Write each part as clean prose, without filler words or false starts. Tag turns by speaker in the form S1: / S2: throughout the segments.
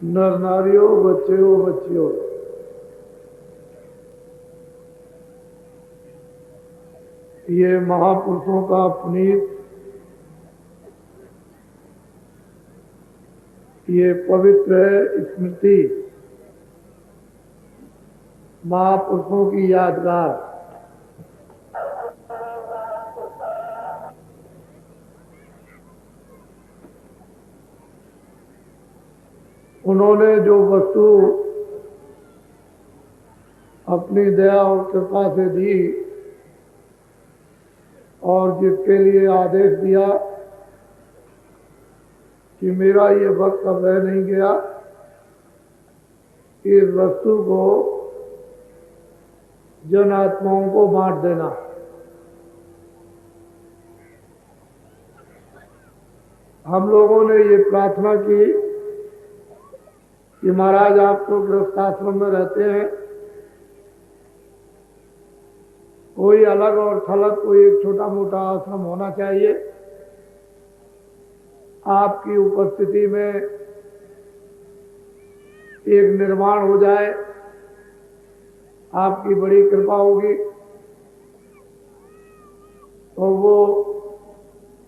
S1: नर नारियों, बच्चों बच्चियों, ये महापुरुषों का पुनीत, ये पवित्र स्मृति, महापुरुषों की यादगार। उन्होंने जो वस्तु अपनी दया और कृपा से दी और जिसके लिए आदेश दिया कि मेरा ये वक्त अब रह नहीं गया, इस वस्तु को जन आत्माओं को बांट देना। हम लोगों ने ये प्रार्थना की कि महाराज आप तो गृहस्थाश्रम में रहते हैं, कोई अलग और थलग कोई एक छोटा मोटा आश्रम होना चाहिए। आपकी उपस्थिति में एक निर्माण हो जाए, आपकी बड़ी कृपा होगी तो वो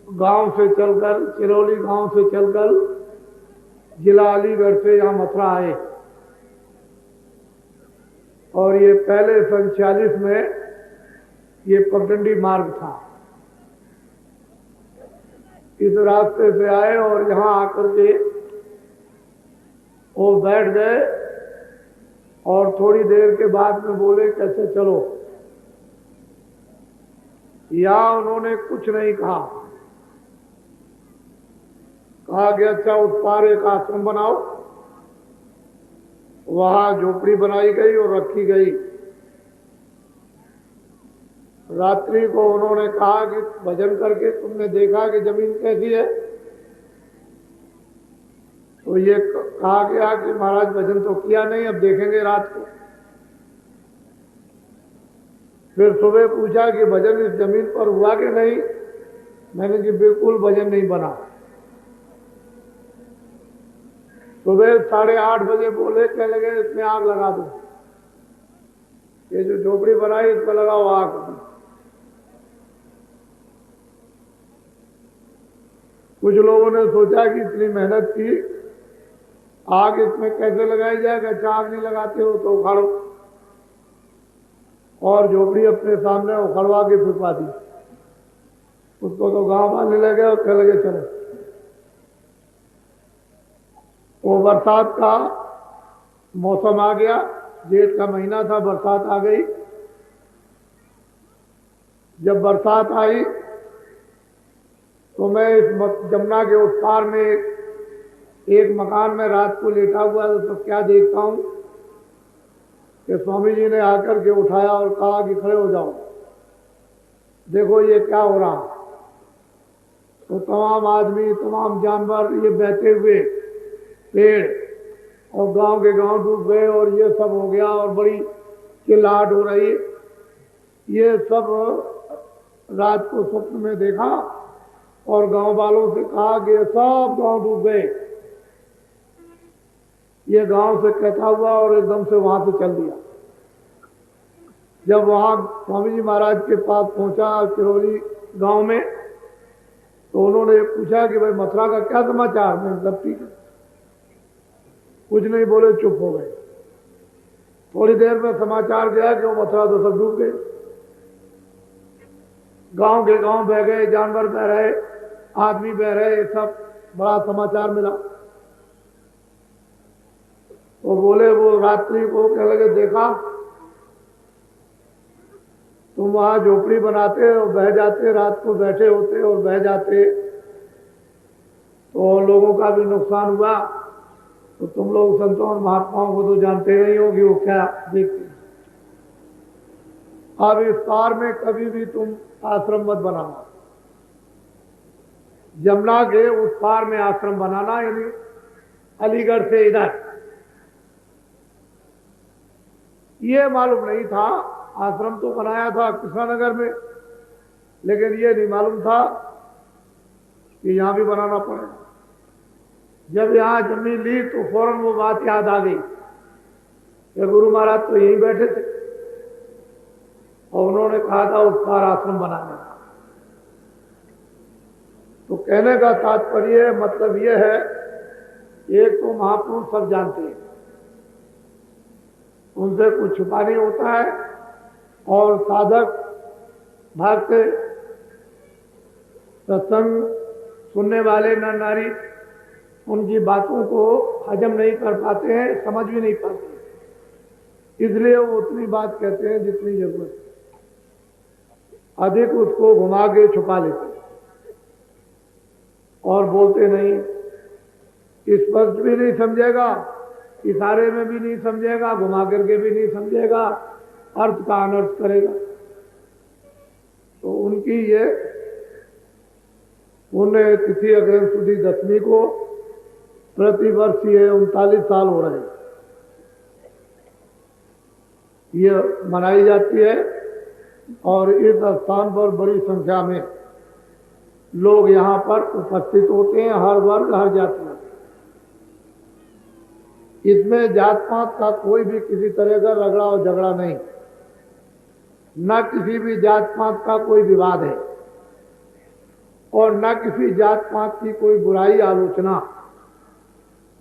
S1: गांव से चलकर, चिरौली गांव से चलकर जिला अलीगढ़ से यहाँ मथुरा आए और ये पहले सन 46 में ये पगडंडी मार्ग था। इस रास्ते से आए और यहाँ आकर के वो बैठ गए और थोड़ी देर के बाद में बोले कैसे चलो। या उन्होंने कुछ नहीं कहा कि अच्छा उस पार एक आश्रम बनाओ, वहां झोपड़ी बनाई गई और रखी गई। रात्रि को उन्होंने कहा कि भजन करके तुमने देखा कि जमीन कैसी है, तो ये कहा गया कि महाराज भजन तो किया नहीं, अब देखेंगे रात को। फिर सुबह पूछा कि भजन इस जमीन पर हुआ कि नहीं, मैंने कि बिल्कुल भजन नहीं बना। सुबह 8:30 बजे बोले, कहने लगे इसमें आग लगा दो, ये जो झोपड़ी बनाई इस पर लगाओ आग। कुछ लोगों ने सोचा कि इतनी मेहनत की, आग इसमें कैसे लगाई जाएगा, अच्छा आग नहीं लगाते हो तो उखाड़ो, और झोपड़ी अपने सामने उखड़वा के फिरवा दी। उसको तो गांव वाले लगे और कहने लगे चलो। वो बरसात का मौसम आ गया, जेठ का महीना था, बरसात आ गई। जब बरसात आई तो मैं इस जमुना के उस पार में एक मकान में रात को लेटा हुआ तो क्या देखता हूं कि स्वामी जी ने आकर के उठाया और कहा कि खड़े हो जाओ, देखो ये क्या हो रहा। तो तमाम आदमी, तमाम जानवर, ये बहते हुए पेड़ और गांव के गांव डूब गए और ये सब हो गया और बड़ी चिल्लाहट हो रही है। ये सब रात को स्वप्न में देखा और गांव वालों से कहा कि सब गांव डूब गए। ये गांव से कहता हुआ और एकदम से वहां से चल दिया। जब वहां स्वामी जी महाराज के पास पहुंचा चिरौली गांव में, तो उन्होंने पूछा कि भाई मथुरा का क्या समाचार। मैं सब ठीक है, कुछ नहीं बोले, चुप हो गए। थोड़ी देर में समाचार गया कि वो मथुरा तो सब डूब गए, गांव के गांव बह गए, जानवर बह रहे, आदमी बह रहे, सब बड़ा समाचार मिला। वो बोले, वो रात्रि को कहने लगे देखा तुम वहां झोपड़ी बनाते और बह जाते, रात को बैठे होते और बह जाते तो लोगों का भी नुकसान हुआ। तो तुम लोग संतों और महात्माओं को तो जानते नहीं हो कि वो क्या देखते। अब इस पार में कभी भी तुम आश्रम मत बनाना, जमुना के उस पार में आश्रम बनाना, यानी अलीगढ़ से इधर। ये मालूम नहीं था, आश्रम तो बनाया था कृष्णानगर में, लेकिन ये नहीं मालूम था कि यहां भी बनाना पड़ेगा। जब यहाँ जमीन ली तो फौरन वो बात याद आ गई कि गुरु महाराज तो यहीं बैठे थे और उन्होंने कहा था उस पार आश्रम बनाने का। तो कहने का तात्पर्य मतलब ये है, एक तो महापुरुष सब जानते हैं, उनसे कुछ छुपा नहीं होता है, और साधक भाग से सत्संग सुनने वाले नर नारी उनकी बातों को हजम नहीं कर पाते हैं, समझ भी नहीं पाते, इसलिए वो उतनी बात कहते हैं जितनी जरूरत है, अधिक उसको घुमा के छुपा लेते हैं और बोलते नहीं। स्पष्ट भी नहीं समझेगा, इशारे में भी नहीं समझेगा, घुमा करके भी नहीं समझेगा, अर्थ का अनर्थ करेगा। तो उनकी ये पुण्य तिथि अग्रहण सुदी 10वीं को प्रतिवर्ष ये 39 साल हो रहे हैं, ये मनाई जाती है और इस स्थान पर बड़ी संख्या में लोग यहाँ पर उपस्थित होते हैं, हर वर्ग हर जाति में। इसमें जात पात का कोई भी किसी तरह का रगड़ा और झगड़ा नहीं, न किसी भी जात पात का कोई विवाद है और न किसी जात पात की कोई बुराई आलोचना।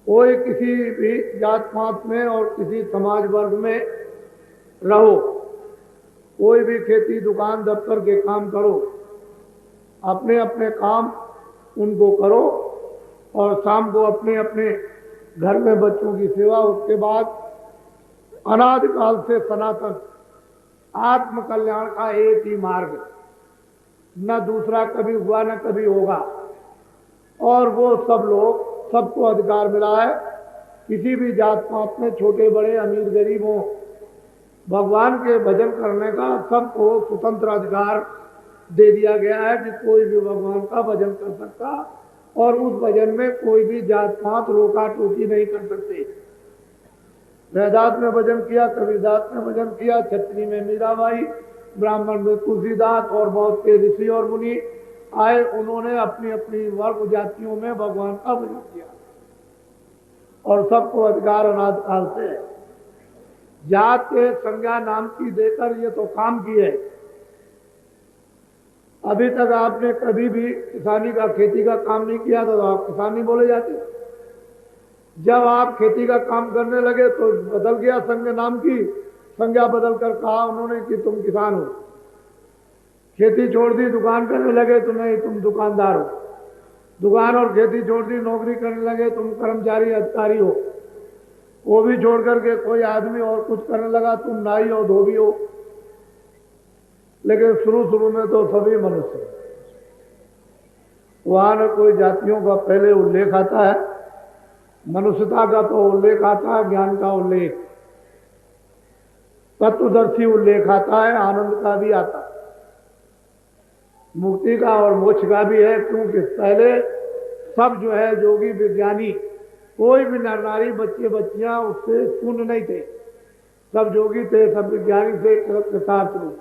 S1: कोई किसी भी जात पात में और किसी समाज वर्ग में रहो, कोई भी खेती दुकान दफ्तर के काम करो, अपने अपने काम उनको करो और शाम को अपने अपने घर में बच्चों की सेवा। उसके बाद अनादिकाल से सनातन आत्म कल्याण का एक ही मार्ग, न दूसरा कभी हुआ न कभी होगा, और वो सब लोग, सबको अधिकार मिला है, किसी भी जात पात में छोटे बड़े अमीर गरीब हो, भगवान के भजन करने का सबको स्वतंत्र अधिकार दे दिया गया है कि कोई भी भगवान का भजन कर सकता, और उस भजन में कोई भी जात पात रोका टोकी नहीं कर सकते। वेदांत में भजन किया, कबीरदास में भजन किया, क्षत्रिय में मीराबाई, ब्राह्मण में तुलसीदास और बहुत से ऋषि और मुनि आए, उन्होंने अपनी अपनी वर्ग जातियों में भगवान का भजन किया और सबको अधिकार अनादिकाल से है। जात के संज्ञा नाम की देकर ये तो काम किए। अभी तक आपने कभी भी किसानी का, खेती का काम नहीं किया तो आप किसान नहीं बोले जाते। जब आप खेती का काम करने लगे तो बदल गया संज्ञा, नाम की संज्ञा बदल कर कहा उन्होंने कि तुम किसान हो। खेती छोड़ दी, दुकान करने लगे तो नहीं, तुम दुकानदार हो। दुकान और खेती छोड़ दी, नौकरी करने लगे, तुम कर्मचारी अधिकारी हो। वो भी छोड़ करके कोई आदमी और कुछ करने लगा, तुम नाई और धोबी हो। लेकिन शुरू में तो सभी मनुष्य, वहां न कोई जातियों का पहले उल्लेख आता है, मनुष्यता का तो उल्लेख आता है, ज्ञान का उल्लेख, तत्वदर्शी उल्लेख आता है, आनंद का भी आता है, मुक्ति का और मोक्ष का भी है। क्योंकि पहले सब जो है योगी विज्ञानी, कोई भी नर नारी बच्चे बच्चियां उससे शून्य नहीं थे, सब योगी थे, सब विज्ञानी थे, कृतार्थ रूप।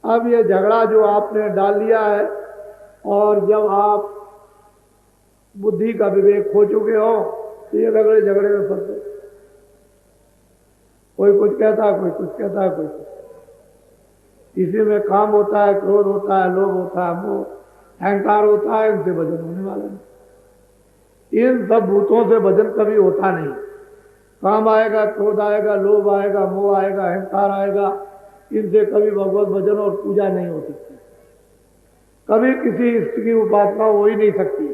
S1: अब ये झगड़ा जो आपने डाल लिया है, और जब आप बुद्धि का विवेक खो चुके हो तो ये झगड़े में फंसते, कोई कुछ कहता है, कोई कुछ कहता है, कोई कुछ। इसी में काम होता है, क्रोध होता है, लोभ होता है, मोह अहंकार होता है, इनसे भजन होने वाला नहीं। इन सब भूतों से भजन कभी होता नहीं। काम आएगा, क्रोध आएगा, लोभ आएगा, मोह आएगा, अहंकार आएगा, इनसे कभी भगवत भजन और पूजा नहीं हो सकती, कभी किसी इष्ट की उपासना हो ही नहीं सकती।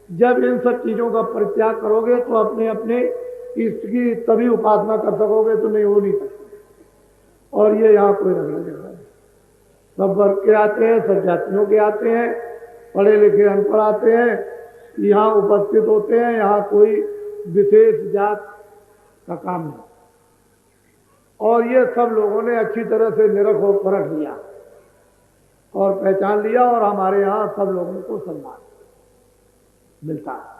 S1: जब इन सब चीजों का परित्याग करोगे तो अपने अपने इष्ट की तभी उपासना कर सकोगे, तो नहीं हो नहीं सकती। और ये यहाँ कोई रगड़ा झगड़ा नहीं, सब वर्ग के आते हैं, सब जातियों के आते हैं, पढ़े लिखे अनपढ़ आते हैं, यहाँ उपस्थित होते हैं। यहाँ कोई विशेष जात का काम नहीं। और ये सब लोगों ने अच्छी तरह से निरख और परख लिया और पहचान लिया, और हमारे यहाँ सब लोगों को सम्मान मिलता है।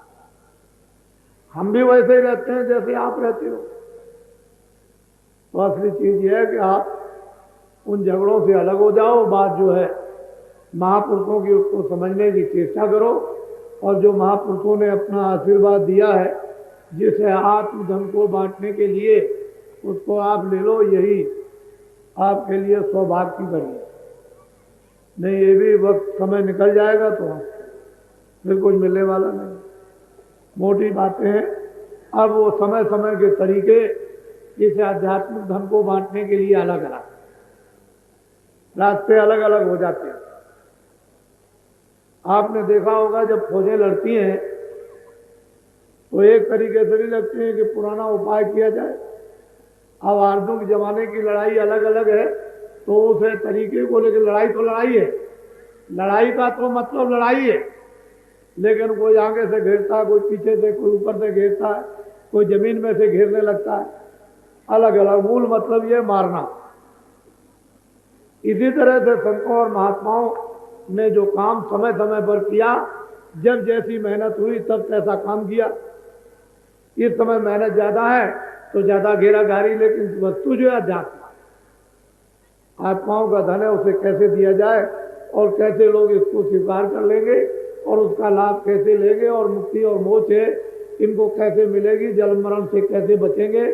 S1: हम भी वैसे ही रहते हैं जैसे आप रहते हो। तो असली चीज यह है कि आप उन झगड़ों से अलग हो जाओ, बात जो है महापुरुषों की उसको समझने की चेष्टा करो और जो महापुरुषों ने अपना आशीर्वाद दिया है, जिसे आत्मधन को बांटने के लिए, उसको आप ले लो, यही आपके लिए सौभाग्य की घड़ी है। नहीं ये भी वक्त समय निकल जाएगा तो फिर कुछ मिलने वाला नहीं। मोटी बातें हैं। अब वो समय समय के तरीके इस आध्यात्मिक धन को बांटने के लिए अलग अलग रास्ते अलग अलग हो जाते हैं। आपने देखा होगा जब फौजें लड़ती हैं तो एक तरीके से नहीं लगती है कि पुराना उपाय किया जाए। अब आर्दों के जमाने की लड़ाई अलग अलग है तो उस तरीके को लेकर लड़ाई तो लड़ाई है, लड़ाई का तो मतलब लड़ाई है, लेकिन कोई आगे से घेरता है, कोई पीछे से, कोई ऊपर से घेरता है, कोई जमीन में से घेरने लगता है, अलग अलग। मूल मतलब ये मारना। इसी तरह से संतों और महात्माओं ने जो काम समय समय पर किया, जब जैसी मेहनत हुई तब तैसा काम किया। इस समय मेहनत ज्यादा है तो ज्यादा घेराघारी, लेकिन वस्तु जो है अध्यात्म, आत्माओं का धन है, उसे कैसे दिया जाए और कैसे लोग इसको स्वीकार कर लेंगे और उसका लाभ कैसे लेंगे और मुक्ति और मोक्ष है इनको कैसे मिलेगी, जन्म मरण से कैसे बचेंगे,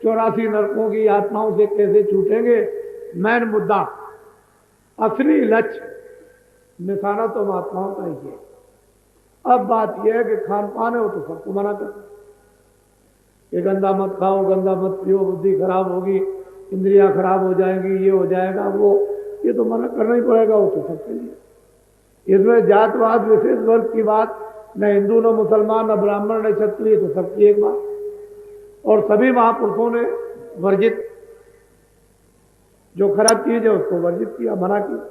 S1: 84 नरकों की आत्माओं से कैसे छूटेंगे। मैन मुद्दा, असली लक्ष्य, निशाना तो महात्माओं का ही है। अब बात यह है कि खान पान है वो तो सबको मना कर, ये गंदा मत खाओ, गंदा मत पियो, बुद्धि खराब होगी, इंद्रियां खराब हो जाएंगी, ये हो जाएगा, वो ये तो मना करना ही पड़ेगा, वो तो सबके लिए। इसमें जातवाद विशेष वर्ग की बात न हिंदू न मुसलमान न ब्राह्मण न क्षत्रिय, तो सबकी एक बात। और सभी महापुरुषों ने वर्जित, जो खराब चीज है उसको वर्जित किया, मना किया,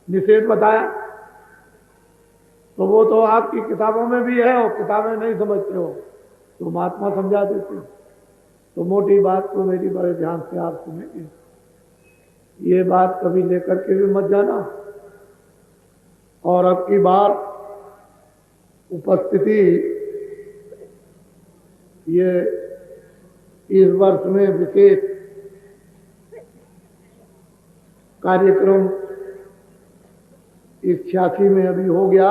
S1: निषेध बताया। तो वो तो आपकी किताबों में भी है और किताबें नहीं समझते हो तो महात्मा समझा देते। तो मोटी बात तो मेरी बड़े ध्यान से आप सुनेंगे, ये बात कभी लेकर के भी मत जाना। और अब की बार उपस्थिति ये इस वर्ष में विशेष कार्यक्रम इस 86 में अभी हो गया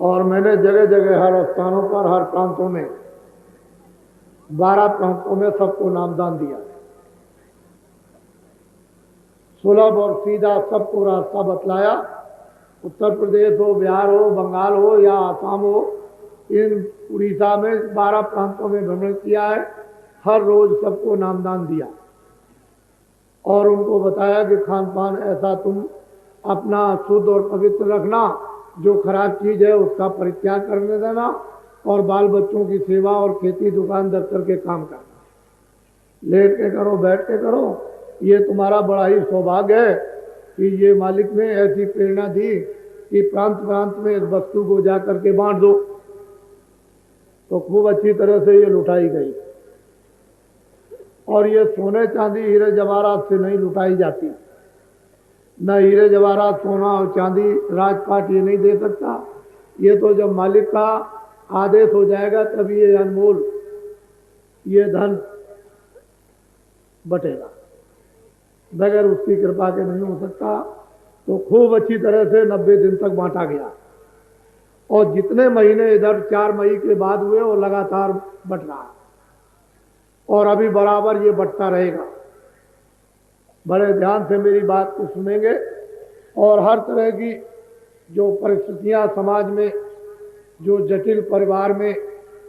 S1: और मैंने जगह जगह हर स्थानों पर, हर प्रांतों में, 12 प्रांतों में सबको नामदान दिया। सुलभ और सीधा सबको रास्ता बतलाया। उत्तर प्रदेश हो, बिहार हो, बंगाल हो या आसाम हो, इन उड़ीसा में 12 प्रांतों में भ्रमण किया है। हर रोज सबको नामदान दिया और उनको बताया कि खान पान ऐसा तुम अपना शुद्ध और पवित्र रखना, जो खराब चीज है उसका परित्याग करने देना और बाल बच्चों की सेवा और खेती, दुकान, दफ्तर के काम करना। लेट के करो, बैठ के करो, ये तुम्हारा बड़ा ही सौभाग्य है कि ये मालिक ने ऐसी प्रेरणा दी कि प्रांत प्रांत में इस वस्तु को जा करके बांट दो। तो खूब अच्छी तरह से ये लुटाई गई। और ये सोने चांदी हीरे जवाहरात से नहीं लुटाई जाती, न हीरे जवाहरात, सोना और चांदी राजपाट ये नहीं दे सकता। ये तो जब मालिक का आदेश हो जाएगा तब ये अनमोल, ये धन बटेगा, बगैर उसकी कृपा के नहीं हो सकता। तो खूब अच्छी तरह से 90 दिन तक बांटा गया और जितने महीने इधर 4 मई के बाद हुए वो लगातार बट रहा और अभी बराबर ये बढ़ता रहेगा। बड़े ध्यान से मेरी बात को सुनेंगे और हर तरह की जो परिस्थितियां समाज में, जो जटिल परिवार में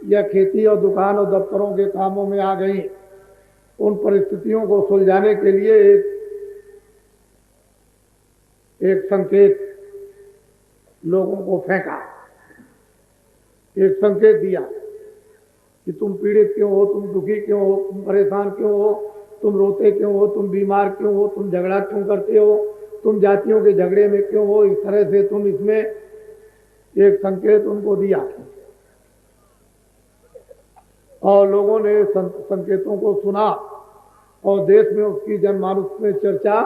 S1: या खेती और दुकान और दफ्तरों के कामों में आ गई, उन परिस्थितियों को सुलझाने के लिए एक संकेत लोगों को फेंका, एक संकेत दिया कि तुम पीड़ित क्यों हो, तुम दुखी क्यों हो, तुम परेशान क्यों हो, तुम रोते क्यों हो, तुम बीमार क्यों हो, तुम झगड़ा क्यों करते हो, तुम जातियों के झगड़े में क्यों हो। इस तरह से तुम इसमें एक संकेत उनको दिया और लोगों ने संकेतों को सुना और देश में उसकी जनमानस में चर्चा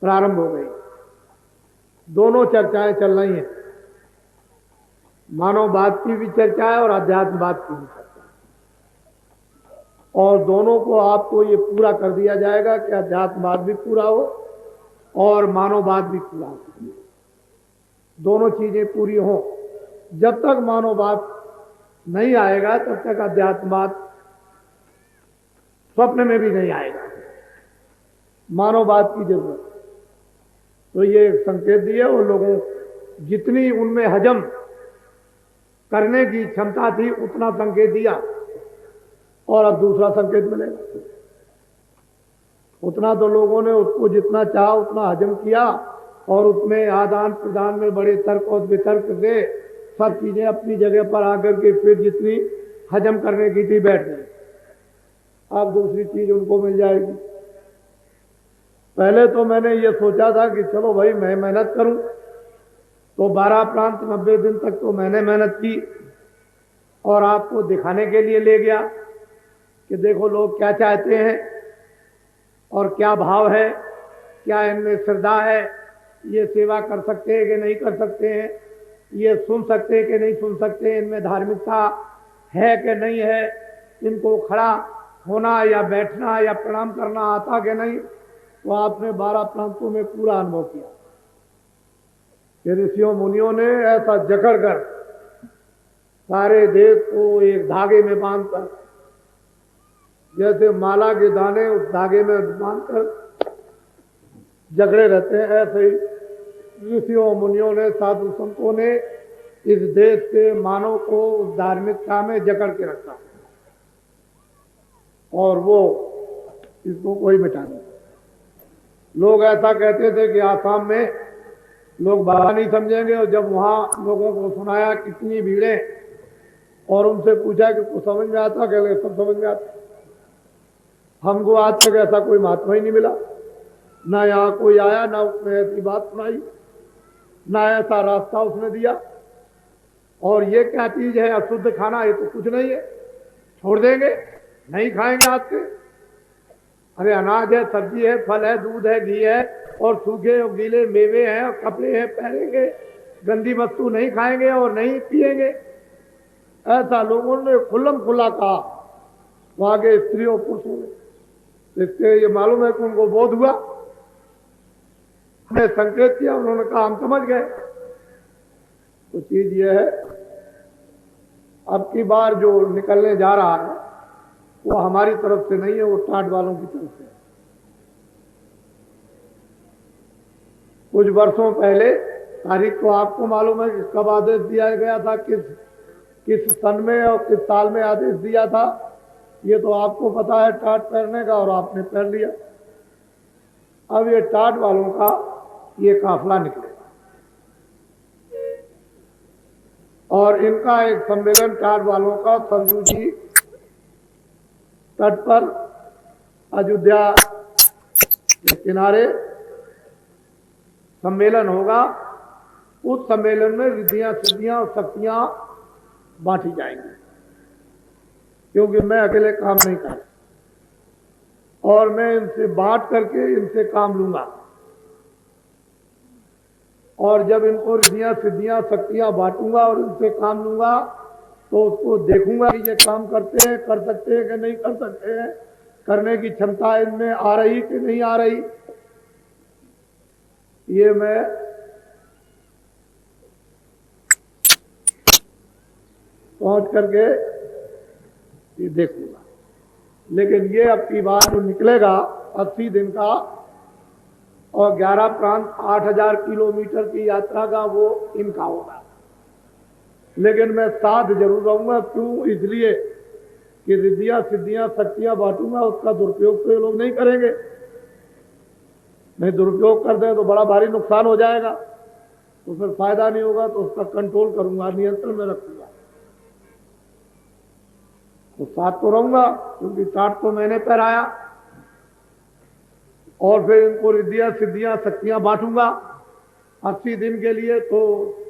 S1: प्रारंभ हो गई। दोनों चर्चाएं चल रही हैं, मानववाद की भी चर्चा है और अध्यात्मवाद की भी चर्चा है, और दोनों को आपको ये पूरा कर दिया जाएगा कि अध्यात्मवाद भी पूरा हो और मानववाद भी पूरा हो। दोनों चीजें पूरी हों। जब तक मानववाद नहीं आएगा तब तक अध्यात्मवाद स्वप्न में भी नहीं आएगा। मानववाद की जरूरत। तो ये संकेत दिए और लोगों जितनी उनमें हजम करने की क्षमता थी उतना संकेत दिया, और अब दूसरा संकेत मिलेगा। उतना तो लोगों ने उसको जितना चाहा उतना हजम किया, और उसमें आदान प्रदान में बड़े तर्क और वितर्क से सब चीजें अपनी जगह पर आकर के फिर जितनी हजम करने की थी बैठ गई। अब दूसरी चीज उनको मिल जाएगी। पहले तो मैंने ये सोचा था कि चलो भाई मैं मेहनत करूं, तो 12 प्रांत 90 दिन तक तो मैंने मेहनत की और आपको दिखाने के लिए ले गया कि देखो लोग क्या चाहते हैं और क्या भाव है, क्या इनमें श्रद्धा है, ये सेवा कर सकते हैं कि नहीं कर सकते हैं, ये सुन सकते हैं कि नहीं सुन सकते हैं, इनमें धार्मिकता है कि नहीं है, इनको खड़ा होना या बैठना या प्रणाम करना आता कि नहीं। तो आपने 12 प्रांतों में पूरा अनुभव किया कि ऋषियों मुनियों ने ऐसा जकड़ कर सारे देश को एक धागे में बांधकर, जैसे माला के दाने उस धागे में बांधकर जकड़े रहते हैं, ऐसे ही ऋषियों मुनियों ने साधु संतों ने इस देश के मानव को उस धार्मिकता में जकड़ के रखा, और वो इसको कोई मिटा नहीं। लोग ऐसा कहते थे कि आसाम में लोग बाबा नहीं समझेंगे, और जब वहां लोगों को सुनाया कितनी भीड़े और उनसे पूछा कि कुछ समझ में आता, कह लगे सब समझ में आता। हमको आज तक ऐसा कोई महात्मा ही नहीं मिला, ना यहाँ कोई आया, ना उसने ऐसी बात सुनाई, ना ऐसा रास्ता उसने दिया। और ये क्या चीज है अशुद्ध खाना, ये तो कुछ नहीं है, छोड़ देंगे, नहीं खाएंगे आज से। अरे अनाज है, सब्जी है, फल है, दूध है, घी है, और सूखे और गीले मेवे हैं, और कपड़े हैं, पहनेंगे, गंदी वस्तु नहीं खाएंगे और नहीं पिएंगे। ऐसा लोगों ने खुल्लम खुल्ला कहा वहां के स्त्रियों पुरुषों ने। इससे ये मालूम है कि उनको बोध हुआ, हमें संकेत किया, उन्होंने कहा हम समझ गए। तो चीज ये है, अब की बार जो निकलने जा रहा है वो हमारी तरफ से नहीं है, वो टाट वालों की तरफ से। कुछ वर्षों पहले, तारीख को आपको मालूम है कि कब आदेश दिया गया था, किस सन में और किस साल में आदेश दिया था, ये तो आपको पता है टाट पहनने का, और आपने पहन लिया। अब ये टाट वालों का ये काफिला निकलेगा, और इनका एक सम्मेलन टाट वालों का सरयू जी तट पर अयोध्या के किनारे सम्मेलन होगा। उस सम्मेलन में रिद्धियां सिद्धियां और शक्तियां बांटी जाएंगी, क्योंकि मैं अकेले काम नहीं कर, और मैं इनसे बांट करके इनसे काम लूंगा। और जब इनको रिद्धियां सिद्धियां शक्तियां बांटूंगा और इनसे काम लूंगा, तो उसको देखूंगा कि ये काम करते हैं, कर सकते हैं कि नहीं कर सकते हैं, करने की क्षमता इनमें आ रही कि नहीं आ रही। ये मैं पहुंच करके ये देखूंगा। लेकिन ये अब की बार जो निकलेगा 80 दिन का और 11 प्रांत 8000 किलोमीटर की यात्रा का, वो इनका होगा। लेकिन मैं साथ जरूर रहूंगा। क्यों? इसलिए कि रिद्धियां सिद्धियां शक्तियां बांटूंगा, उसका दुरुपयोग तो ये लोग नहीं करेंगे। नहीं दुरुपयोग कर दें तो बड़ा भारी नुकसान हो जाएगा, तो फिर फायदा नहीं होगा। तो उसका कंट्रोल करूंगा, नियंत्रण में रखूंगा। तो साथ तो रहूंगा, क्योंकि साथ तो मैंने पहराया। और फिर इनको रिद्धियां सिद्धियां शक्तियां बांटूंगा 80 दिन के लिए, तो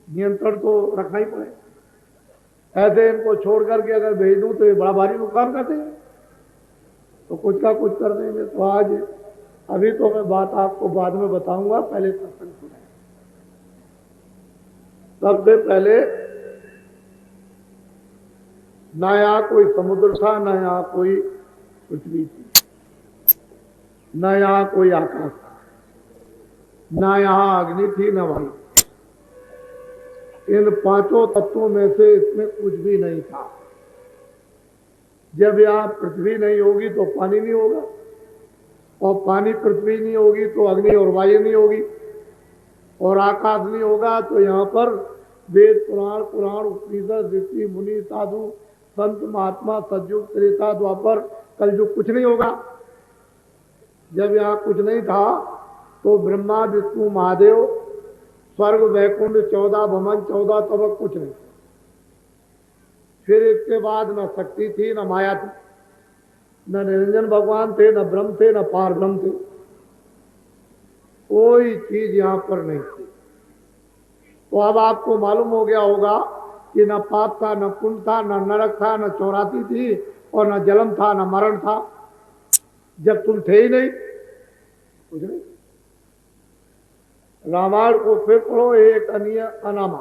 S1: नियंत्रण तो रखना ही पड़ेगा। ऐसे इनको छोड़ करके अगर भेज दूं तो ये बड़ा भारी नुकसान कर देंगे, तो कुछ का कुछ कर देंगे। तो आज अभी तो मैं बात आपको बाद में बताऊंगा, पहले सत्संग सुने। सबसे पहले ना यहाँ कोई समुद्र था, ना यहाँ कोई पृथ्वी थी, ना यहाँ कोई आकाश था, ना यहाँ अग्नि थी, ना वायु। इन पांचों तत्वों में से इसमें कुछ भी नहीं था। जब यहां पृथ्वी नहीं होगी तो पानी नहीं होगा, और पानी पृथ्वी नहीं होगी तो अग्नि और वायु नहीं होगी, और आकाश नहीं होगा तो यहाँ पर वेद पुराण पुराण उपनिषद ऋषि मुनि साधु संत महात्मा सतयुग त्रेता द्वापर कलयुग कुछ नहीं होगा। जब यहाँ कुछ नहीं था तो ब्रह्मा विष्णु महादेव स्वर्ग वैकुंठ 14 भवन 14 तबक कुछ नहीं था। फिर इसके बाद न शक्ति थी न माया थी, न निरंजन भगवान थे, न ब्रह्म थे, न पार ब्रह्म थे, कोई चीज यहां पर नहीं थी। तो अब आपको मालूम हो गया होगा कि न पाप था, न पुण्य था, न नरक था, न चौरासी थी, और न जन्म था, न मरण था, जब तुम थे ही नहीं कुछ नहीं। रामायण को फिर पढ़ो, एक अनिय अनामा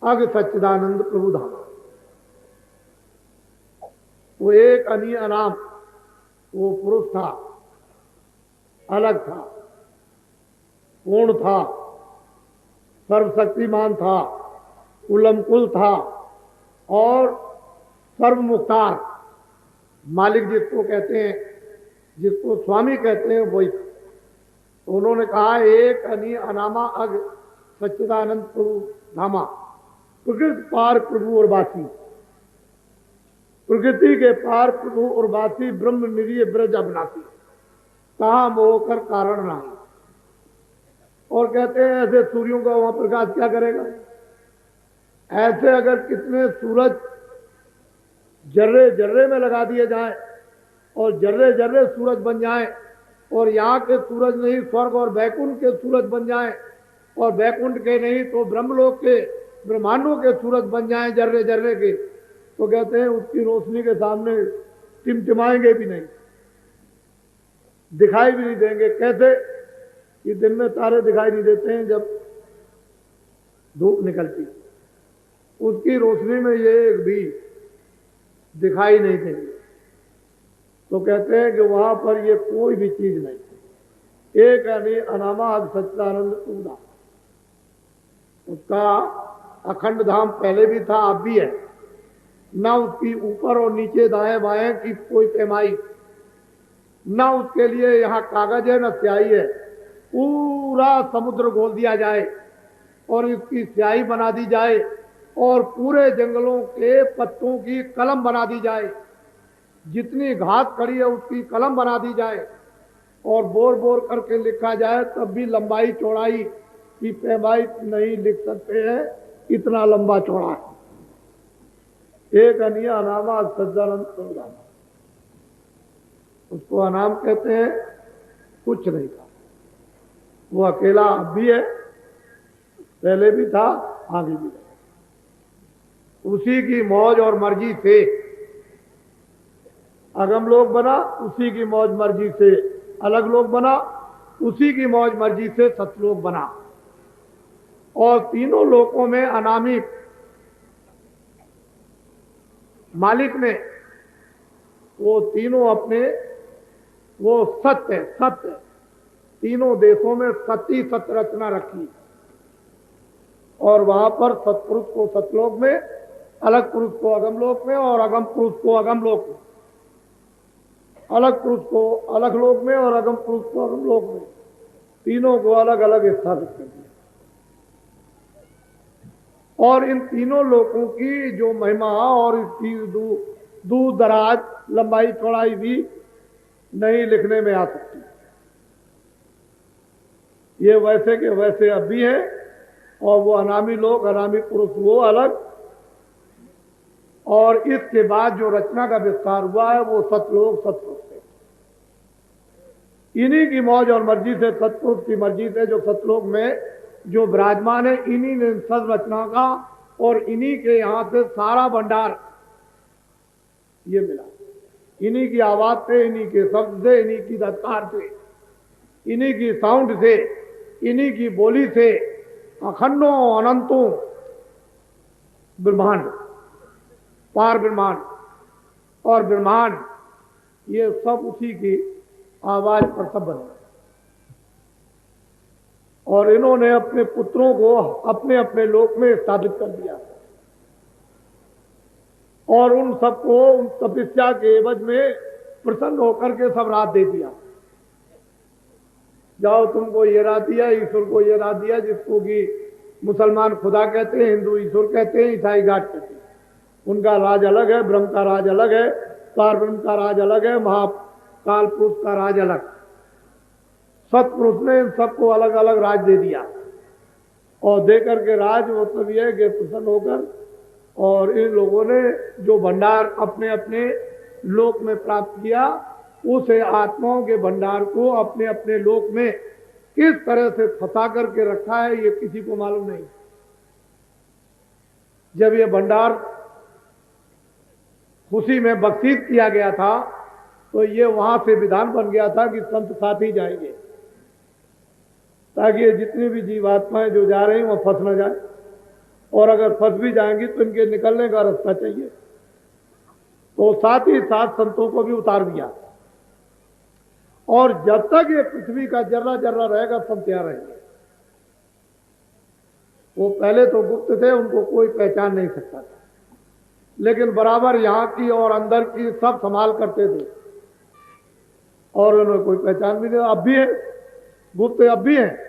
S1: अग सच्चिदानंद प्रभु धाम। वो एक अनिय अनाम, वो पुरुष था, अलग था, पूर्ण था, सर्वशक्तिमान था, उलमकुल था, और सर्वमुख्तार मालिक जिसको कहते हैं, जिसको स्वामी कहते हैं, वही। तो उन्होंने कहा एक अनी अनामा अग सच्चिदानंद प्रभु धामा, प्रकृति पार प्रभु और बासी, प्रकृति के पार प्रभु और बासी, ब्रह्म निरीय ब्रज अविनाशी, कहा मोह कर कारण नहीं। और कहते हैं ऐसे सूर्यों का वहां प्रकाश क्या करेगा। ऐसे अगर कितने सूरज जर्रे जर्रे में लगा दिए जाए और जर्रे जर्रे सूरज बन जाए, और यहाँ के सूरज नहीं स्वर्ग और वैकुंठ के सूरज बन जाए, और वैकुंठ के नहीं तो ब्रह्मलोक के ब्रह्मांडों के सूरज बन जाए जर्रे जर्रे के, तो कहते हैं उसकी रोशनी के सामने टिमटिमाएंगे भी नहीं, दिखाई भी नहीं देंगे। कैसे कि दिन में तारे दिखाई नहीं देते हैं जब धूप निकलती, उसकी रोशनी में ये एक भी दिखाई नहीं देंगे। तो कहते हैं कि वहां पर ये कोई भी चीज नहीं। एक अनामा सच्चिदानंद पूरा, उसका अखंड धाम पहले भी था, अब भी है। ना उसकी ऊपर और नीचे दाएं बाएं की कोई पैमाई, ना उसके लिए यहाँ कागज है, ना स्याही है। पूरा समुद्र घोल दिया जाए और इसकी स्याही बना दी जाए, और पूरे जंगलों के पत्तों की कलम बना दी जाए, जितनी घास खड़ी है उसकी कलम बना दी जाए, और बोर बोर करके लिखा जाए, तब भी लंबाई चौड़ाई की पैमाई नहीं लिख सकते हैं, इतना लंबा चौड़ा है। एक अनिया अनामा सज्जानंद प्रभु, उसको अनाम कहते हैं। कुछ नहीं था, वो अकेला अब भी है, पहले भी था, आगे भी है। उसी की मौज और मर्जी से अगम लोक बना, उसी की मौज मर्जी से अलग लोक बना, उसी की मौज मर्जी से सतलोक बना, और तीनों लोकों में अनामी मालिक ने वो तीनों अपने, वो सत्य सत्य तीनों देशों में सती सत्य रचना रखी, और वहां पर सत्पुरुष को सतलोक में, अलग पुरुष को अगम लोक में, और अगम पुरुष को अगम लोक में, अलग पुरुष को अलग लोक में, और अगम पुरुष को अगम लोक में, तीनों को अलग अलग स्थापित कर दिया। और इन तीनों लोकों की जो महिमा और इसकी दूर दराज लंबाई चौड़ाई भी नहीं लिखने में आ सकती। ये वैसे के वैसे अब भी है, और वो अनामी लोग अनामी पुरुष वो अलग, और इसके बाद जो रचना का विस्तार हुआ है वो सतलोक सतपुरुष है। इन्हीं की मौज और मर्जी से, सतपुरुष की मर्जी से जो सतलोक में जो विराजमान है, इन्हीं ने सब रचना का और इन्हीं के यहां से सारा भंडार ये मिला। इन्हीं की आवाज से, इन्हीं के शब्द से, इन्हीं की धत्कार से, इन्हीं की साउंड से, इन्हीं की बोली से अखंडों अनंतों ब्रह्मांड, पार ब्रह्मांड और ब्रह्मांड, ये सब उसी की आवाज पर सब बने। और इन्होंने अपने पुत्रों को अपने अपने लोक में स्थापित कर दिया और उन सबको उन तपस्या के एवज में प्रसन्न होकर के सब रात दे दिया। जाओ तुमको ये रात दिया, ईश्वर को ये रात दिया, जिसको कि मुसलमान खुदा कहते हैं, हिंदू ईश्वर कहते हैं, ईसाई गाड कहते हैं। उनका राज अलग है, ब्रह्म का राज अलग है, पार ब्रह्म का राज अलग है, महाकाल पुरुष का राज अलग। सतपुरुष ने इन सबको अलग अलग राज दे दिया और दे करके राज मतलब यह है कि प्रसन्न होकर और इन लोगों ने जो भंडार अपने अपने लोक में प्राप्त किया उस आत्माओं के भंडार को अपने अपने लोक में किस तरह से फंसा करके रखा है ये किसी को मालूम नहीं। जब ये भंडार खुशी में बख्शीश किया गया था तो ये वहां से विधान बन गया था कि संत साथ ही जाएंगे ताकि ये जितनी भी जीवात्माएं जो जा रही वो फंस न जाए और अगर फंस भी जाएंगी तो इनके निकलने का रास्ता चाहिए। तो साथ ही साथ संतों को भी उतार दिया और जब तक ये पृथ्वी का जर्रा जर्रा रहेगा संत यहाँ रहेंगे। वो पहले तो गुप्त थे, उनको कोई पहचान नहीं सकता था, लेकिन बराबर यहाँ की और अंदर की सब संभाल करते थे और उन्हें कोई पहचान भी नहीं। अब भी है गुप्त, अब भी है,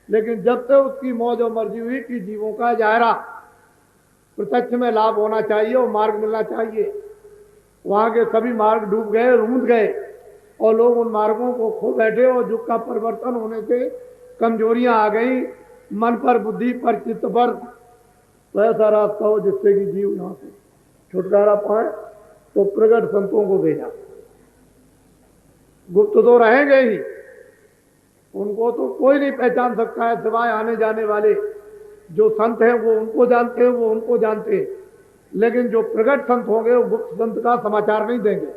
S1: लेकिन जब तक उसकी मौज और मर्जी हुई कि जीवों का जायरा प्रत्यक्ष में लाभ होना चाहिए और मार्ग मिलना चाहिए, वहां के सभी मार्ग डूब गए, रूंध गए और लोग उन मार्गों को खो बैठे और युग का परिवर्तन होने से कमजोरियां आ गई मन पर, बुद्धि पर, चित्त पर। तो ऐसा रास्ता हो जिससे कि जीव यहां से छुटकारा पाए। तो प्रगट संतों को भेजा। गुप्त तो रहेंगे ही, उनको तो कोई नहीं पहचान सकता है सिवाय आने जाने वाले जो संत हैं वो उनको जानते हैं, वो उनको जानते हैं, लेकिन जो प्रगट संत होंगे वो गुप्त संत का समाचार नहीं देंगे।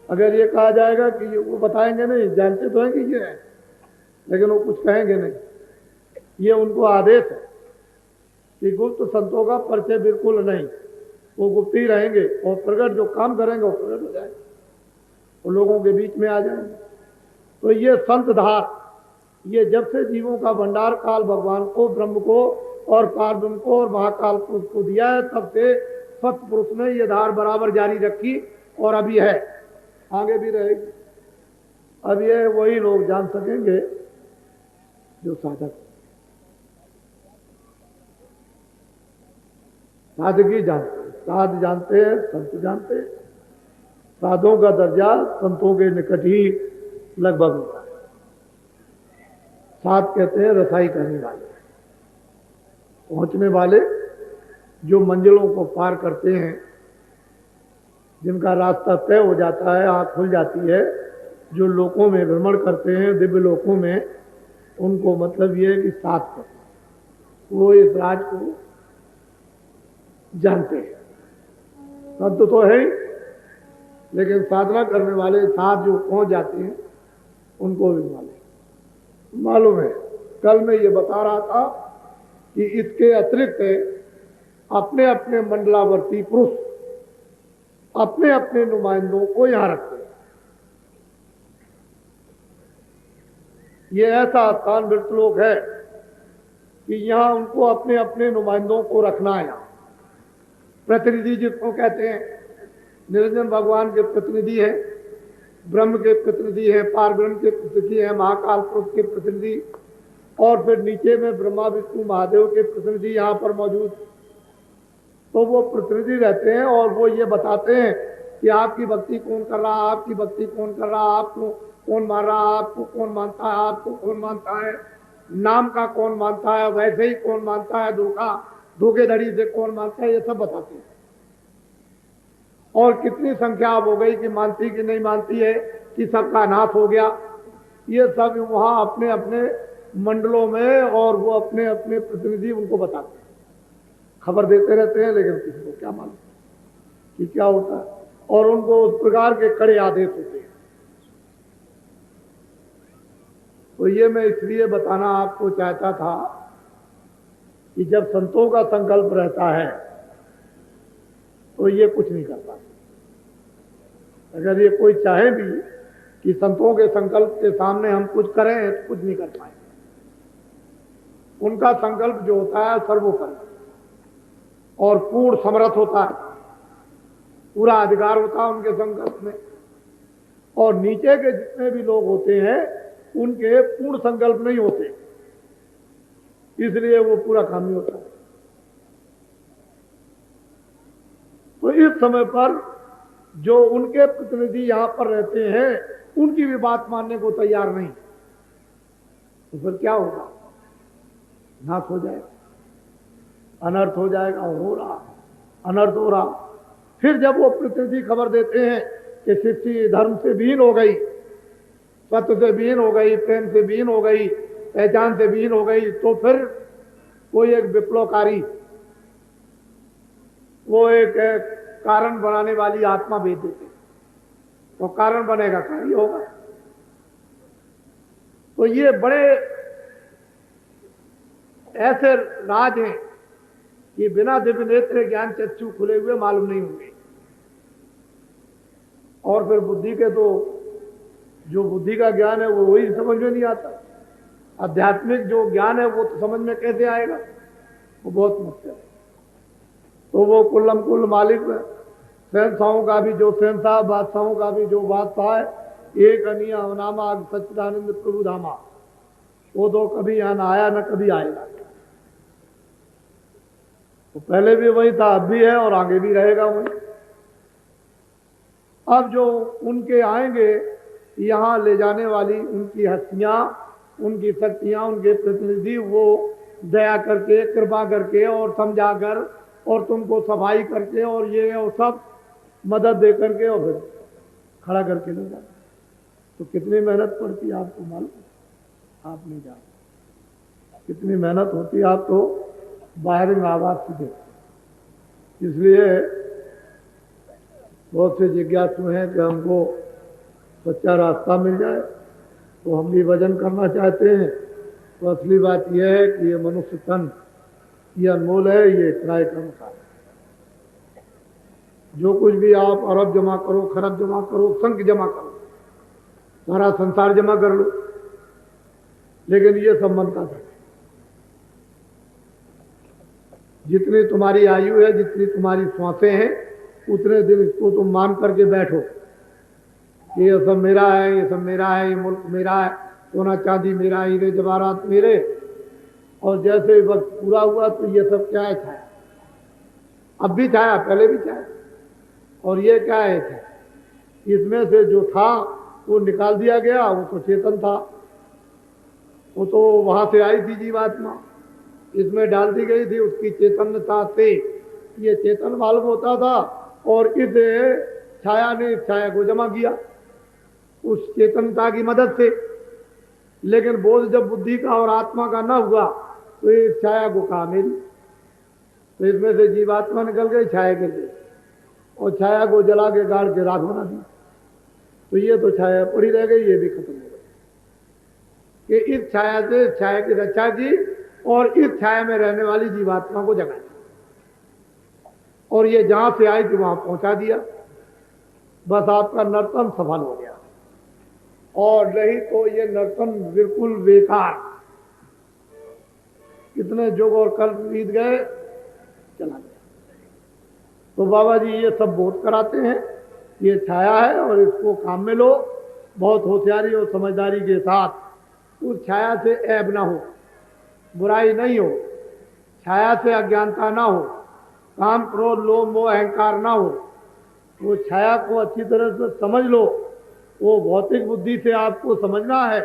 S1: अगर ये कहा जाएगा कि वो बताएंगे नहीं, जानते तो हैं कि ये है, लेकिन वो कुछ कहेंगे नहीं। ये उनको आदेश है कि गुप्त संतों का परिचय बिल्कुल नहीं, वो गुप्त ही रहेंगे और प्रगट जो काम करेंगे वो प्रगट हो जाएंगे, वो लोगों के बीच में आ जाएंगे। तो ये संत धार, ये जब से जीवों का भंडार काल भगवान को, ब्रह्म को और पार ब्रह्म को और महाकाल पुरुष को दिया है, तब से सतपुरुष ने ये धार बराबर जारी रखी और अभी है, आगे भी रहेगी। अब ये वही लोग जान सकेंगे जो साधक, साधकी जानते हैं, साध जानते हैं, संत जानते हैं। साधों का दर्जा संतों के निकट ही लगभग होता है। साध कहते हैं रसाई करने वाले, पहुंचने वाले, जो मंजिलों को पार करते हैं, जिनका रास्ता तय हो जाता है, आंख खुल जाती है, जो लोकों में भ्रमण करते हैं, दिव्य लोकों में, उनको मतलब ये है कि साथ करते, वो इस राज को जानते हैं। संत तो है ही, लेकिन साधना करने वाले साथ जो पहुंच जाते हैं उनको भी मालूम है। कल मैं ये बता रहा था कि इसके अतिरिक्त अपने अपने मंडलावर्ती पुरुष अपने अपने नुमाइंदों को यहां रखते हैं। ये ऐसा स्थान मृतलोक है कि यहां उनको अपने अपने नुमाइंदों को रखना है। यहाँ प्रतिनिधि जिसको कहते हैं, निरंजन भगवान के प्रतिनिधि है, ब्रह्म के प्रतिनिधि है, पार ब्रह्म के प्रतिनिधि है, महाकाल पुरुष के प्रतिनिधि, और फिर नीचे में ब्रह्मा विष्णु महादेव के प्रतिनिधि यहाँ पर मौजूद। तो वो प्रतिनिधि रहते हैं और वो ये बताते हैं कि आपकी भक्ति कौन कर रहा, आपकी भक्ति कौन कर रहा, आपको कौन मान रहा, आपको कौन मानता है, आपको कौन मानता है, नाम का कौन मानता है, वैसे ही कौन मानता है, धोखेधड़ी से कौन मानता है, ये सब बताते हैं। और कितनी संख्या अब हो गई कि मानती कि नहीं मानती है, कि सबका नाश हो गया, ये सब वहां अपने अपने मंडलों में और वो अपने अपने प्रतिनिधि उनको बताते हैं, खबर देते रहते हैं, लेकिन किसी को क्या मालूम कि क्या होता है। और उनको उस प्रकार के कड़े आदेश होते हैं। तो ये मैं इसलिए बताना आपको चाहता था कि जब संतों का संकल्प रहता है तो ये कुछ नहीं कर पाते। अगर ये कोई चाहे भी कि संतों के संकल्प के सामने हम कुछ करें तो कुछ नहीं कर पाएंगे। उनका संकल्प जो होता है सर्वोपरि और पूर्ण समर्थ होता है, पूरा अधिकार होता है उनके संकल्प में। और नीचे के जितने भी लोग होते हैं उनके पूर्ण संकल्प नहीं होते, इसलिए वो पूरा काम नहीं होता। तो इस समय पर जो उनके प्रतिनिधि यहां पर रहते हैं उनकी भी बात मानने को तैयार नहीं, तो फिर क्या होगा? नाश हो जाएगा, अनर्थ हो जाएगा। और हो रहा, अनर्थ हो रहा। फिर जब वो प्रतिनिधि खबर देते हैं कि सृष्टि धर्म से विहीन हो गई, सत्य से विहीन हो गई, प्रेम से विहीन हो गई, पहचान से विहीन हो गई, तो फिर कोई एक विप्लवकारी, वो एक कारण बनाने वाली आत्मा भेज देते, तो कारण बनेगा, कार्य होगा। तो ये बड़े ऐसे राज हैं कि बिना दिव्य नेत्र ज्ञान चक्षु खुले हुए मालूम नहीं होंगे। और फिर बुद्धि के तो जो बुद्धि का ज्ञान है वो वही समझ में नहीं आता। आध्यात्मिक जो ज्ञान है वो तो समझ में कैसे आएगा? वो बहुत मुश्किल है। तो वो कुल्लम कुल मालिक शहंशाहों का भी जो शहंशाह, बादशाहों का भी जो बादशाह है, एक अनिया नामा सच्चिदानंद प्रभु धामा, वो तो कभी यहां ना आया न कभी आएगा। तो पहले भी वही था, अब भी है और आगे भी रहेगा वही। अब जो उनके आएंगे यहाँ ले जाने वाली उनकी हस्तियां, उनकी शक्तियां, उनके प्रतिनिधि, वो दया करके, कृपा करके और समझा कर और तुमको सफाई करके और ये और सब मदद दे करके और फिर खड़ा करके ले जाते। तो कितनी मेहनत पड़ती है आपको मालूम? आप नहीं जानते कितनी मेहनत होती है। आप तो वायरिंग आवाज सीधे। इसलिए बहुत से जिज्ञासु हैं कि हमको सच्चा रास्ता मिल जाए, तो हम भी भजन करना चाहते हैं। तो असली बात यह है कि ये मनुष्य तन ये अनमोल है, ये किराए का मकान। जो कुछ भी आप अरब जमा करो, खरब जमा करो, संख जमा करो, सारा संसार जमा कर लो, लेकिन ये सब मन का था। जितनी तुम्हारी आयु है, जितनी तुम्हारी श्वासें हैं, उतने दिन इसको तुम मान करके बैठो कि ये सब मेरा है, ये सब मेरा है, ये मुल्क मेरा है, सोना चांदी मेरा, हीरे जवाहरात मेरे। और जैसे वक्त पूरा हुआ तो ये सब क्या है? छाया। अब भी छाया, पहले भी छाया। और ये क्या है? छाया। इसमें से जो था वो निकाल दिया गया, वो तो चेतन था, वो तो वहां से आई थी जीवात्मा, इसमें डाल दी गई थी। उसकी चेतनता से ये चेतन मालूम होता था और इस छाया ने इस छाया को जमा किया उस चेतनता की मदद से। लेकिन बोध जब बुद्धि का और आत्मा का ना हुआ तो इस छाया को कहा मेरी, तो इसमें से जीवात्मा निकल गई, छाया गिर गई और छाया को जला के गाड़ के राख बना दी। तो ये तो छाया पड़ी रह गई, ये भी खत्म हो गई। कि इस छाया से छाया की रक्षा की और इस छाया में रहने वाली जीवात्मा को जगाया और ये जहां से आई थी वहां पहुंचा दिया। बस आपका नर्तन सफल हो गया। और नहीं तो ये नर्तन बिल्कुल बेकार। कितने युग और कल बीत गए, चला गया। तो बाबा जी ये सब बोध कराते हैं, ये छाया है और इसको काम में लो बहुत होशियारी और समझदारी के साथ। उस छाया से ऐब ना हो, बुराई नहीं हो, छाया से अज्ञानता ना हो, काम क्रोध लोभ मोह अहंकार ना हो। वो छाया को अच्छी तरह से समझ लो। वो भौतिक बुद्धि से आपको समझना है,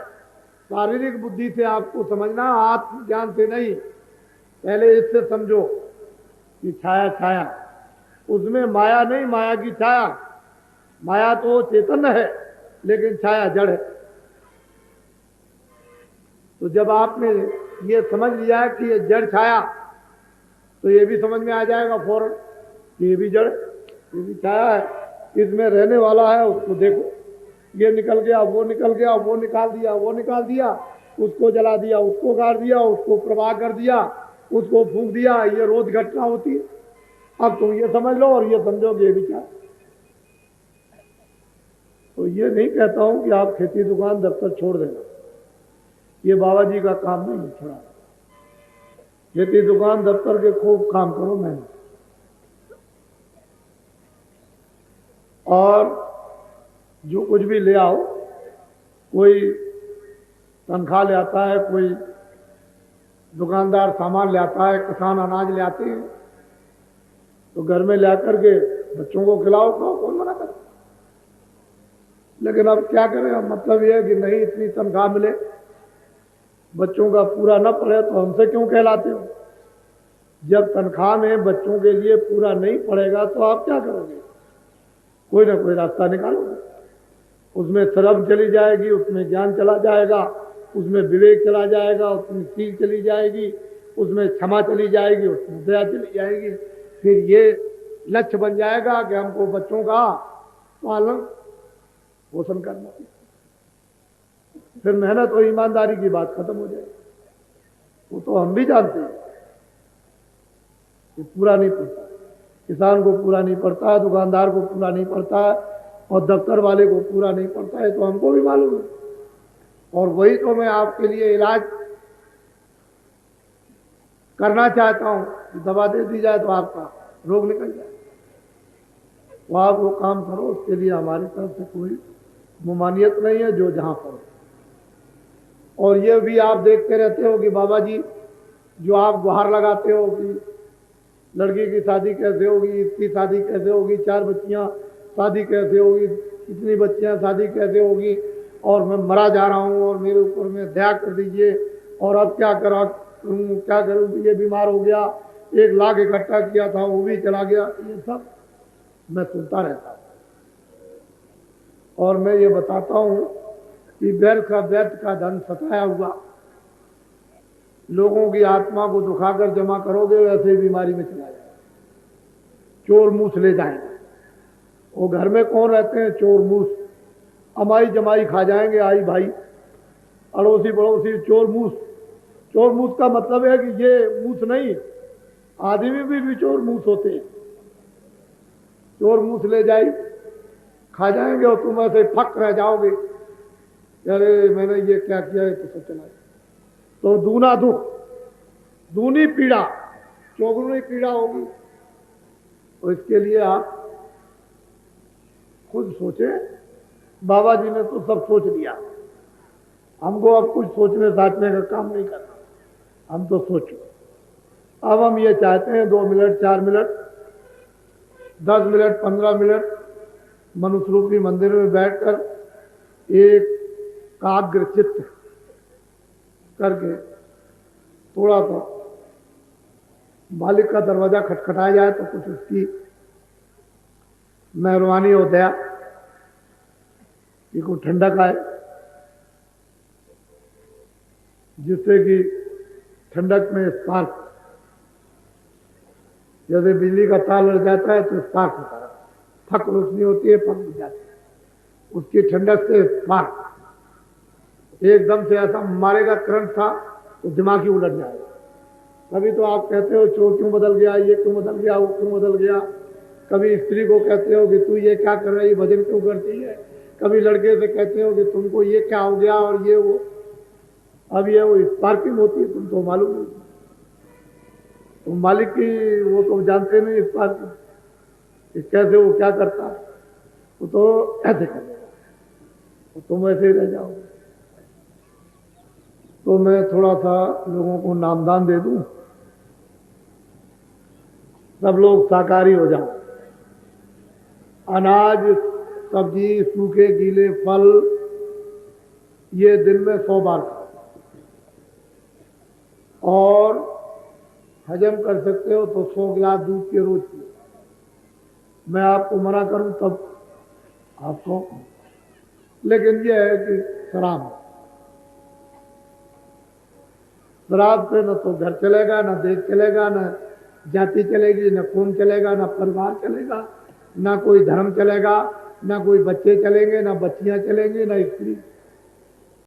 S1: शारीरिक बुद्धि से आपको समझना, आत्मज्ञान से नहीं। पहले इससे समझो कि छाया छाया, उसमें माया नहीं, माया की छाया। माया तो चेतन है लेकिन छाया जड़ है। तो जब आपने ये समझ लिया कि ये जड़ छाया, तो ये भी समझ में आ जाएगा फौरन कि ये भी जड़, ये भी छाया है, इसमें रहने वाला है। उसको देखो, ये निकल गया, वो निकल गया, वो निकाल दिया, वो निकाल दिया, उसको जला दिया, उसको गाड़ दिया, उसको प्रवाह कर दिया, उसको फूंक दिया। ये रोज घटना होती है। अब तुम ये समझ लो और ये समझोगे ये भी क्या। तो ये नहीं कहता हूं कि आप खेती दुकान दफ्तर छोड़ देना, ये बाबा जी का काम नहीं छोड़ा। खेती दुकान दफ्तर के खूब काम करो मेहनत, और जो कुछ भी ले आओ, कोई तनख्वाह ले आता है, कोई दुकानदार सामान ले आता है, किसान अनाज ले आते हैं, तो घर में ले आकर के बच्चों को खिलाओ खाओ, कौन मना करे। लेकिन अब क्या करें, अब मतलब यह है कि नहीं इतनी तनख्वाह मिले, बच्चों का पूरा न पड़े तो हमसे क्यों कहलाते हो। जब तनख्वाह में बच्चों के लिए पूरा नहीं पड़ेगा तो आप क्या करोगे, कोई ना कोई रास्ता निकालोगे। उसमें शर्म चली जाएगी, उसमें ज्ञान चला जाएगा, उसमें विवेक चला जाएगा, उसमें सीख चली जाएगी, उसमें क्षमा चली जाएगी, उसमें दया चली जाएगी। फिर ये लक्ष्य बन जाएगा कि हमको बच्चों का पालन पोषण करना। फिर मेहनत और ईमानदारी की बात खत्म हो जाएगी। वो तो हम भी जानते हैं कि पूरा नहीं पड़ता, किसान को पूरा नहीं पड़ता, दुकानदार को पूरा नहीं पड़ता, और दफ्तर वाले को पूरा नहीं पड़ता है, तो हमको भी मालूम है। और वही तो मैं आपके लिए इलाज करना चाहता हूं कि दवा दे दी जाए तो आपका रोग निकल जाए। तो आप वो काम करो, उसके लिए हमारी तरफ से कोई मुमानियत नहीं है, जो जहां पर। और ये भी आप देखते रहते हो कि बाबा जी जो आप गुहार लगाते हो कि लड़की की शादी कैसे होगी, इसकी शादी कैसे होगी, 4 बच्चियां शादी कैसे होगी, इतनी बच्चियां शादी कैसे होगी, और मैं मरा जा रहा हूं और मेरे ऊपर में दया कर दीजिए, और अब क्या करूं क्या करूं, ये बीमार हो गया, 1 लाख इकट्ठा किया था वो भी चला गया, ये सब मैं सुनता रहता हूं। और मैं ये बताता हूं कि व्यर्थ का धन सताया हुआ लोगों की आत्मा को दुखाकर जमा करोगे, वैसे ही बीमारी में चला जाएगा, चोर मूस ले जाएंगे। वो घर में कौन रहते हैं, चोर मूस, अमाई जमाई खा जाएंगे, आई भाई, अड़ोसी पड़ोसी, चोर मूस। चोर मूस का मतलब है कि ये मूस नहीं, आदमी भी चोर मूस होते हैं। चोर मूस ले जाए, खा जाएंगे, और तुम ऐसे फक रह जाओगे, अरे मैंने ये क्या किया है, तो सब चला। तो दूना दुख, दूनी पीड़ा, चौगुनी पीड़ा होगी। तो इसके लिए आप खुद सोचें। बाबा जी ने तो सब सोच लिया, हमको अब कुछ सोचने साचने का काम नहीं करना, हम तो सोचो। अब हम ये चाहते हैं 2 मिनट, 4 मिनट, 10 मिनट, 15 मिनट मनुष्य रूपी मंदिर में बैठकर एक काग्र चित्त करके थोड़ा सा मालिक का दरवाजा खटखटाया जाए, तो कुछ उसकी मेहरबानी हो दया कि कोई ठंडक आए, जिससे कि ठंडक में स्पार्क, जैसे बिजली का तार लग जाता है तो स्पार्क होता है, फक रोशनी होती है, फक बुझ जाती है, उसकी ठंडक से स्पार्क एकदम से ऐसा मारेगा, करंट था तो दिमाग ही उलट जाएगा। कभी तो आप कहते हो चोर क्यों बदल गया, ये क्यों बदल गया, वो क्यों बदल गया। कभी स्त्री को कहते हो कि तू ये क्या कर रही, भजन क्यों करती है। कभी लड़के से कहते हो कि तुमको ये क्या हो गया, और ये वो। अब ये वो स्पार्किंग होती है, तुम तो मालूम नहीं, तो मालिक की वो तो जानते नहीं स्पार्किंग कैसे, वो क्या करता है, वो तो ऐसे कर देगा, तो तुम ऐसे ही रह जाओगे। तो मैं थोड़ा सा लोगों को नामदान दे दूं, सब लोग शाकाहारी हो जाओ। अनाज, सब्जी, सूखे गीले फल, ये दिन में 100 बार खाओ, और हजम कर सकते हो तो 100 गिलास दूध के रोज पियो। मैं आपको मना करूं तब आपको, लेकिन ये है कि शराब से न तो घर चलेगा, न देश चलेगा, न जाति चलेगी, न खून चलेगा, न परिवार चलेगा, न कोई धर्म चलेगा, न कोई बच्चे चलेंगे, न बच्चियां चलेंगी, न स्त्री।